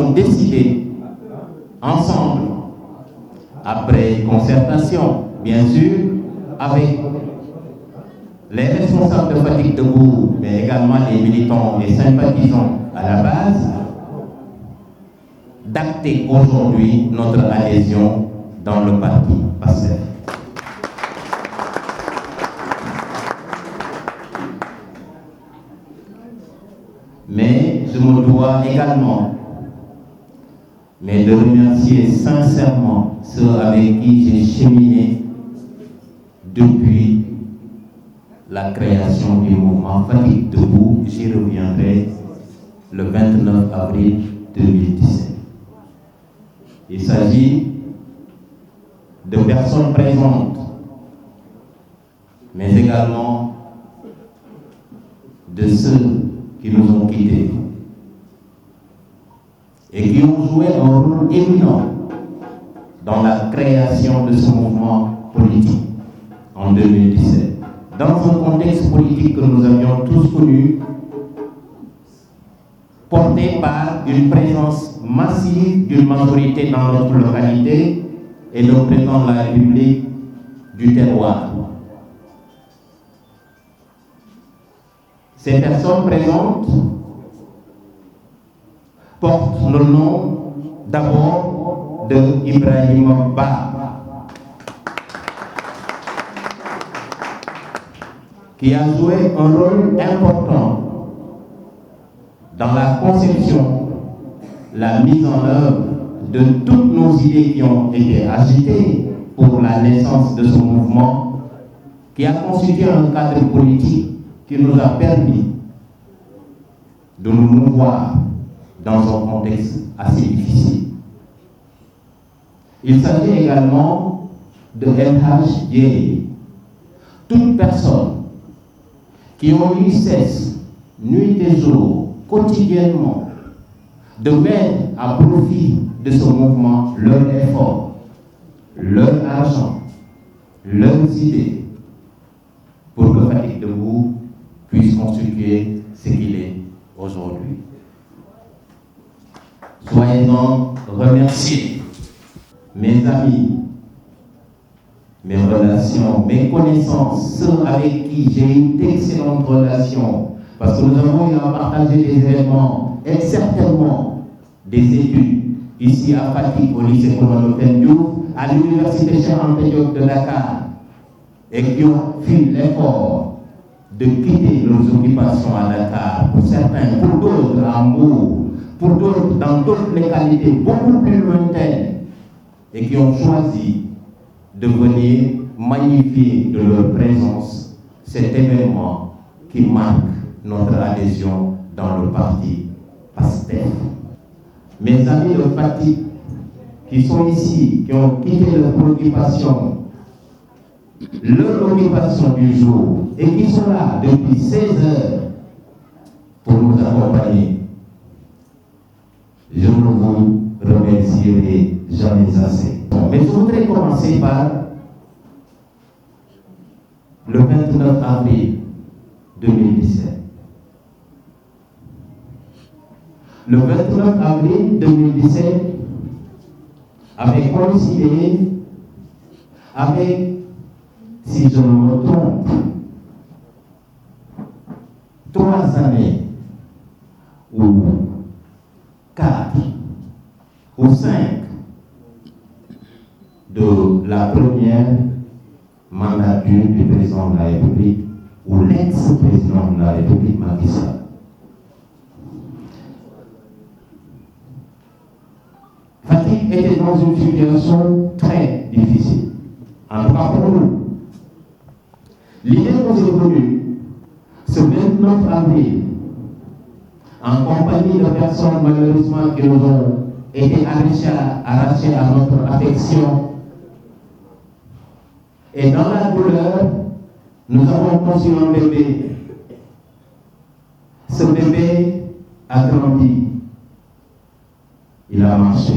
avons décidé ensemble, après concertation, bien sûr, avec les responsables de Fatick Debout, mais également les militants et sympathisants à la base, d'acter aujourd'hui notre adhésion dans le parti PASTEF. Mais je me dois également de remercier sincèrement ceux avec qui j'ai cheminé depuis la création du mouvement Fatick Debout. J'y reviendrai le 29 avril 2017. Il s'agit de personnes présentes, mais également de ceux qui nous ont quittés et qui ont joué un rôle éminent dans la création de ce mouvement politique en 2017. Dans un contexte politique que nous avions tous connu, porté par une présence massive d'une majorité dans notre localité et le président de la République du terroir. Ces personnes présentes portent le nom d'abord de Ibrahima Ba, qui a joué un rôle important dans la conception, la mise en œuvre de toutes nos idées qui ont été agitées pour la naissance de ce mouvement, qui a constitué un cadre politique qui nous a permis de nous mouvoir dans un contexte assez difficile. Il s'agit également de LH Dieye, toute personne qui ont eu cesse, nuit et jour, quotidiennement, de mettre à profit de ce mouvement leur effort, leur argent, leurs idées, pour que Fatick Debout puisse constituer ce qu'il est aujourd'hui. Soyez-en remerciés, mes amis, mes relations, mes connaissances, ceux avec qui j'ai eu d'excellentes relations, parce que nous avons eu à partager des événements et certainement des études ici à Fatick, au lycée Colonel Diouf, à l'université Cheikh Anta Diop de Dakar, et qui ont fait l'effort de quitter leurs occupations à Dakar, pour certains, pour d'autres à Mbour, pour d'autres dans d'autres localités beaucoup plus lointaines, et qui ont choisi de venir magnifier de leur présence cet événement qui marque notre adhésion dans le parti PASTEF. Mes amis de Fatick qui sont ici, qui ont quitté leur occupation du jour et qui sont là depuis 16 heures pour nous accompagner, je ne vous remercierai jamais assez. Mais je voudrais commencer par le 29 avril 2017. Le 29 avril 2017 avait coïncidé avec, si je ne me trompe, 3 années ou 4 ou 5 de la première mandature du président de la République ou l'ex-président de la République, Macky Sall. Fatick était dans une situation très difficile, en tout cas pour nous. L'idée nous est venue ce 29 avril, en compagnie de personnes malheureusement qui nous ont été arrachées à notre affection. Et dans la douleur, nous avons conçu un bébé. Ce bébé a grandi. Il a marché.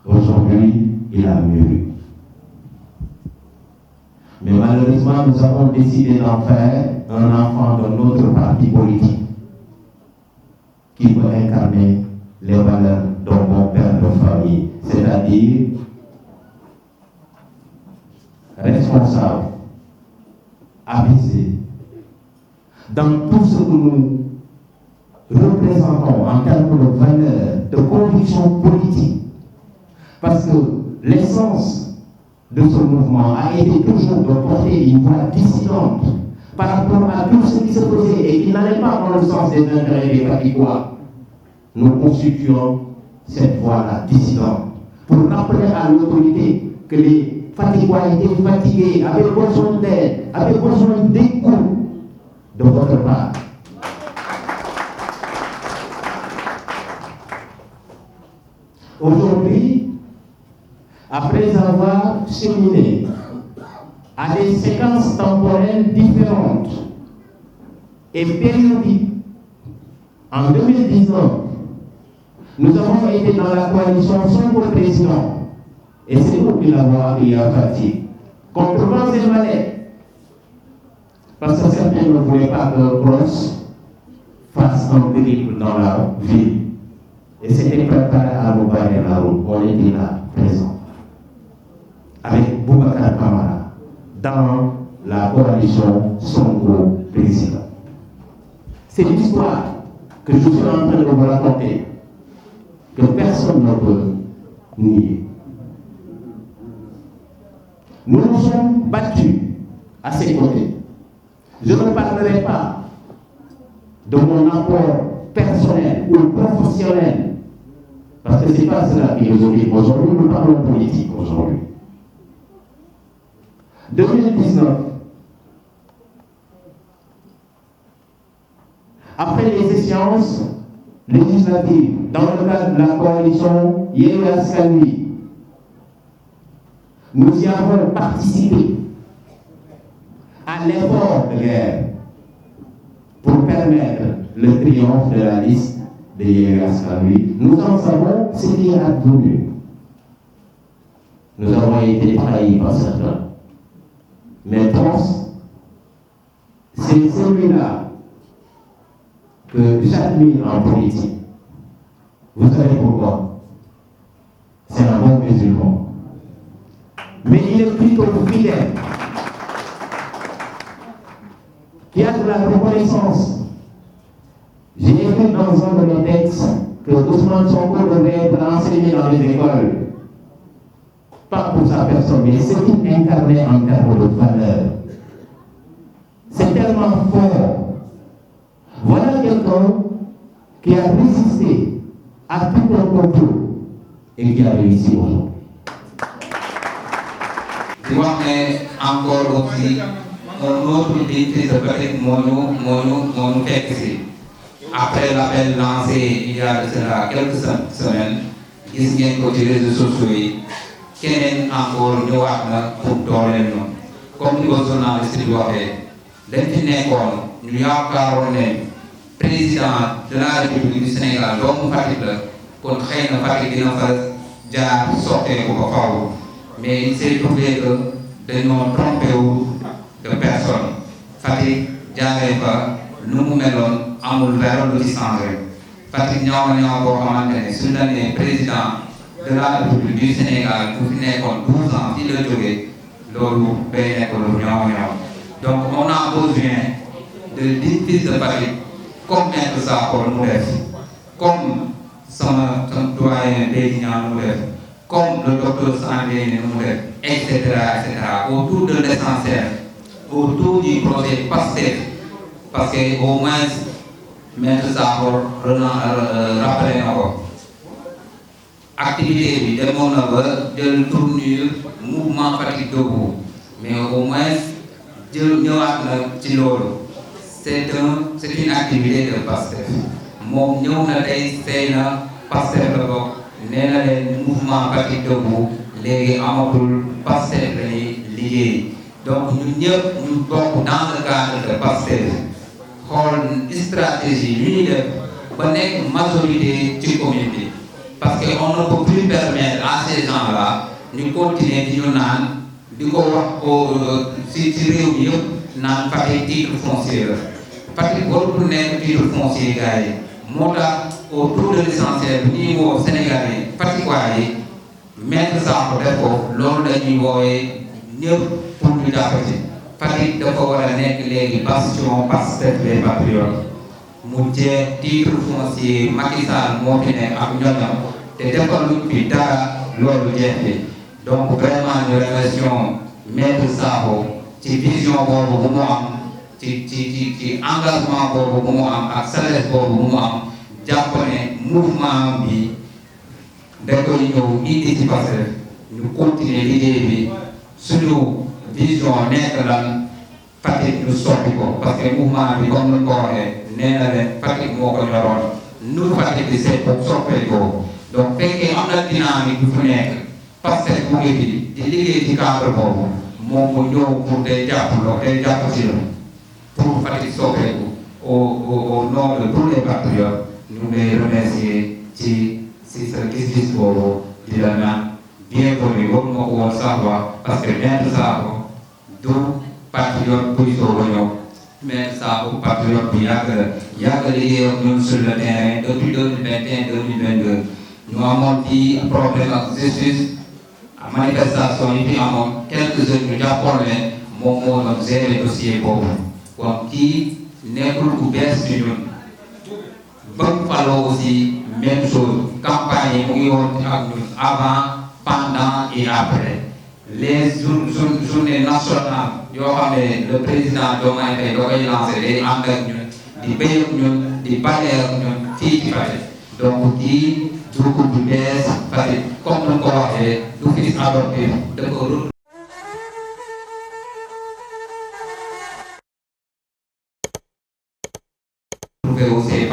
Aujourd'hui, il a mûri. Mais malheureusement, nous avons décidé d'en faire un enfant de notre parti politique qui peut incarner les valeurs d'un bon père de famille, c'est-à-dire responsable, avisé, dans tout ce que nous représentons en termes de valeurs, de convictions politiques, parce que l'essence de ce mouvement a été toujours de porter une voix dissidente par rapport à tout ce qui se faisait et qui n'allait pas dans le sens des intérêts des Faticois. Nous constituons cette voix-là dissidente pour rappeler à l'autorité que les Faticois étaient fatigués, avaient besoin d'aide, avaient besoin d'écoute de votre part. Aujourd'hui, après avoir cheminé à des séquences temporelles différentes et périodiques, en 2019, nous avons été dans la coalition Sonko président, et c'est nous qui l'avons appuyé à Fatigue, contre vents et marées, parce que certains ne voulaient pas que Cross fasse un périple dans la ville, et c'était préparé à nous barrer la route. On était là, présents, avec Boubacar Camara, dans la coalition Sonko président. C'est l'histoire que je suis en train de vous raconter, que personne ne peut nier. Nous nous sommes battus à ses côtés. Je ne parlerai pas de mon apport personnel ou professionnel, parce que ce n'est pas cela qui nous occupe aujourd'hui, nous parlons politique aujourd'hui. 2019, après les échéances législatives, dans le cadre de la coalition Yewwi Askan Wi, nous y avons participé à l'effort de guerre pour permettre le triomphe de la liste de Yewwi Askan Wi. Nous en savons ce qui est advenu. Nous avons été trahis par certains. Mais Trost, c'est celui-là que j'admire en politique. Vous savez pourquoi? C'est un bon musulman. Mais il est plutôt fidèle, qui a de la reconnaissance. J'ai écrit dans un de mes textes que Ousmane Sonko devait être enseigné dans les écoles. Pas pour sa personne, mais ce qu'il incarnait en termes de valeur. C'est tellement fort. Voilà quelqu'un qui a résisté à tout un complot et qui a réussi aujourd'hui. Je vois encore aussi un autre défi de Fatick moo ñu fekk si. Après l'appel lancé il y a de cela quelques semaines, gis ngeen ko ci réseaux sociaux yi. Keneen encore ñëwaat na pour dooleel ñu comme ni ko journaliste bi waxee dañ fi nekkoon ñu yaakaaroon ne président de la République du Sénégal doomu Fatick la kon xëy na Fatick dina fa jaar sotteeku ba faaw mais il s'est trouvé que dañoo trompé wu de personne Fatick jaaree fa nu mu meloon amul dara lu ci changé Fatick ñaaw na ñaaw boo xamante ne suñ la nee président de la République du Sénégal bu fi nekkoon 12 ans fii la jógee loolu day nekk lu ñaaw ñaaw donc on a besoin de fils de Fatick comme Maître Sakho mu def comme sama doyen Bédi Niang mu def comme le docteur Sandé mu def et cetera autour de l'essentiel autour du projet PASTEF parce que au moins Maître Sakho rappelé na ko activité bi demoon na ba jël tournure mouvement Fatick Debout mais au moins jël ñëwaat na ci loolu c'est une activité de PASTEF moom ñëw na tey fay na PASTEF la bokk nee na leen mouvement Fatick Debout léegi amatul PASTEF la ñuy liggéey donc ñun ñëpp ñu bokk dans le cadre de PASTEF xool stratégie yu ñuy def ba nekk majorité ci commune bi. Parce qu'on ne peut plus permettre à ces gens-là de continuer di ñu naan di ko wax ci réew mi yëpp naan Fatick titre foncier la Fatick warul nekk titre foncier gars yi moo tax autour de l'essentiel bi ñuy woo Sénégalais Fatick yi mettre Sakho def ko loolu dañuy woowee ñëpp pour ñu jàpp ci Fatick dafa war a nekk léegi bastion Pastef les patriotes mu jeex titre foncier Macky Sall moo fi nekk ak ñoñam te defal luñ fi dara loolu jeex bi donc vraiment ñu remercions Maître Sakho ci vision boobu bu mu am ci engagement boobu bu mu am ak sagesse boobu bu mu am jàpp ne mouvement bi da koy ñëw indi ci Pastef ñu continuer liggéey bi suñu vision nekk lan Fatick ñu soppi ko parce que mouvement bi comme ni ko waxee nee na leen Fatick moo ko ñoroon nu Fatick di seet soppee ko donc fekkee am na dynamique bu fu nekk Pastef mu ngi fi di liggéey ci cadre boobu moom mu ñëw pour day jàpp ci la pour Fatick soppeeku au nom de tous les patriotes ñu ngi lay remercier ci sa gis-gis boobu di la naan bienvenue boobu moo ko woon sax wax parce que Maître Sakho du patriote buy soog a ñëw Maître Sakho patriote bu yàgg liggéey ak ñun sur le terrain depuis 2021 2022 ñu amoon fii problème ak justice manifestation yi fi amoon quelques jeunes ñu jàppoon leen moom moo doon gérer dossier boobu kon kii nekkul ku bees ci ñun ba mu faloo aussi même chose campagne yi mu ngi woon ak ñun avant pendant et après les journées nationales yoo xam ne le président Diomaye Faye da koy lancé day ànd ak ñun di béy ak ñun di bale ak ñun fii ci Fatick donc kii dugub bu bees Fatick comme ni ko waxee du fils adoptif dafa retrouver aussi